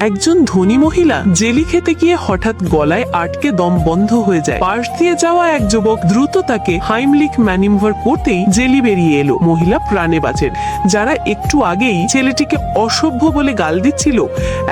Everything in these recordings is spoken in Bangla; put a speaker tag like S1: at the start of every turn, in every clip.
S1: একজন ধনী মহিলা জেলি খেতে গিয়ে হঠাৎ গলায় আটকে দম বন্ধ হয়ে যায়। পাশ দিয়ে যাওয়া এক যুবক দ্রুত তাকে হাইমলিক ম্যানিউভার করতেই জেলি বেরিয়ে এলো। মহিলা প্রাণে বাঁচেন। যারা একটু আগেই ছেলেটিকে অসভ্য বলে গাল দিচ্ছিল,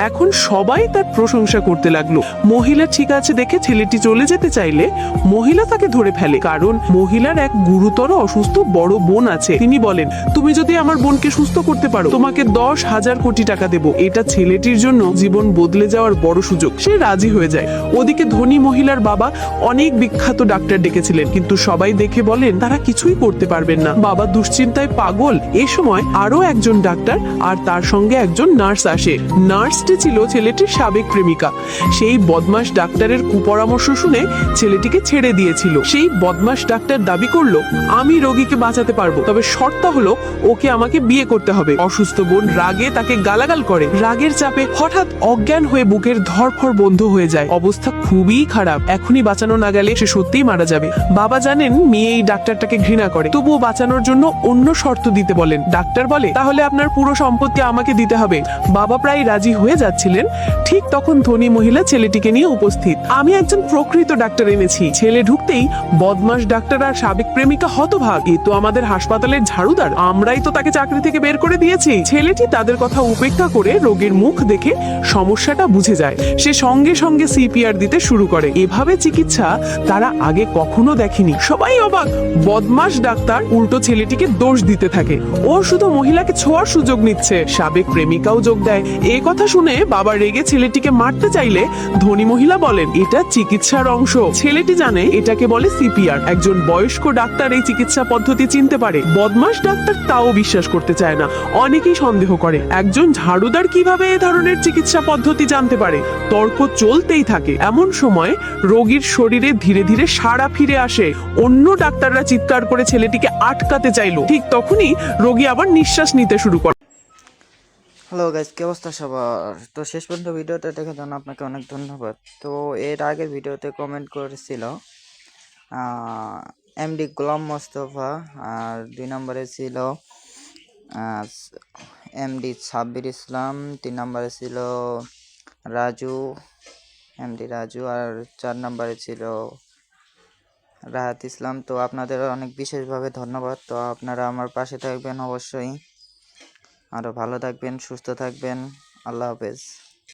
S1: এখন সবাই তার প্রশংসা করতে লাগলো। মহিলা ঠিক আছে দেখে ছেলেটি চলে যেতে চাইলে মহিলা তাকে ধরে ফেলে, কারণ মহিলার এক গুরুতর অসুস্থ বড় বোন আছে। তিনি বলেন, তুমি যদি আমার বোনকে সুস্থ করতে পারো তোমাকে 10,000 কোটি টাকা দেব। এটা ছেলেটির জন্য জীবন বদলে যাওয়ার বড় সুযোগ। সে রাজি হয়ে যায়। ওদিকে ধনী মহিলার বাবা অনেক বিখ্যাত ডাক্তার ডেকেছিলেন, কিন্তু সবাই দেখে বলেন তারা কিছুই করতে পারবেন না। বাবা দুশ্চিন্তায় পাগল। এ সময় আরো একজন ডাক্তার আর তার সঙ্গে একজন নার্স আসে। নার্সটি ছিল ছেলেটির সাবেক প্রেমিকা। সেই বদমাশ ডাক্তারের কুপরামর্শ শুনে ছেলেটিকে ছেড়ে দিয়েছিল। সেই বদমাশ ডাক্তার দাবি করলো, আমি রোগীকে বাঁচাতে পারবো, তবে শর্ত হলো ওকে আমাকে বিয়ে করতে হবে। অসুস্থ বোন রাগে তাকে গালাগাল করে। রাগের চাপে হঠাৎ অজ্ঞান হয়ে বুকের ধড়ফড় বন্ধ হয়ে যায়। অবস্থা খুবই খারাপ। এখনই বাঁচানো না গেলে সে সত্যিই মারা যাবে। বাবা জানেন মেয়ে এই ডাক্তারটাকে ঘৃণা করে, তবুও বাঁচানোর জন্য অন্য শর্ত দিতে বলেন। ডাক্তার বলে, তাহলে আপনার পুরো সম্পত্তি আমাকে দিতে হবে। বাবা প্রায় রাজি হয়ে যাচ্ছিলেন, ঠিক তখন ধনী মহিলা ছেলেটিকে নিয়ে উপস্থিত। আমি একজন প্রকৃত ডাক্তার এনেছি। ছেলে ঢুকতেই বদমাশ ডাক্তার আর সাবেক প্রেমিকা হতভাগ। এ তো আমাদের হাসপাতালের ঝাড়ুদার, আমরাই তো তাকে চাকরি থেকে বের করে দিয়েছি। ছেলেটি তাদের কথা উপেক্ষা করে রোগীর মুখ দেখে সমস্যাটা বুঝে যায়। সে সঙ্গে সঙ্গে সিপিআর দিতে শুরু করে। এভাবে চিকিৎসা তারা আগে কখনো দেখেনি। সবাই অবাক। বদমাশ ডাক্তার উল্টো ছেলেটিকে দোষ দিতে থাকে, ও শুধু মহিলাকে ছোঁয়ার সুযোগ নিচ্ছে। সাবেক প্রেমিকাও যোগ দেয়। এই কথা শুনে বাবা রেগে ছেলেটিকে মারতে চাইলে ধনী মহিলা বলেন, এটা চিকিৎসার অংশ। ছেলেটি জানে এটাকে বলে সিপিআর। একজন বয়স্ক ডাক্তার এই চিকিৎসা পদ্ধতি চিনতে পারে। বদমাশ ডাক্তার তাও বিশ্বাস করতে চায় না। অনেকেই সন্দেহ করে একজন ঝাড়ুদার কিভাবে এ ধরনের চিকিৎসা পদ্ধতি জানতে পারে। তর্ক চলতেই থাকে। এমন সময় রোগীর শরীরে ধীরে ধীরে সাড়া ফিরে আসে। অন্য ডাক্তাররা চিৎকার করে ছেলেটিকে আটকাতে চাইলো। ঠিক তখনই রোগী আবার নিঃশ্বাস নিতে শুরু করে।
S2: হ্যালো গাইস, কি অবস্থা সবার? তো শেষ পর্যন্ত ভিডিওটা দেখার জন্য আপনাকে অনেক ধন্যবাদ। তো এর আগের ভিডিওতে কমেন্ট করেছিল এমডি গোলাম মোস্তফা, আর 2 নম্বরে ছিল এমডি সাব্বির ইসলাম, 3 নম্বরে ছিল রাজু, এমডি রাজু, আর 4 নম্বরে ছিল রাহাত ইসলাম। তো আপনাদের অনেক বিশেষভাবে ধন্যবাদ। তো আপনারা আমার পাশে থাকবেন অবশ্যই, আরও ভালো থাকবেন, সুস্থ থাকবেন। আল্লাহ হাফেজ।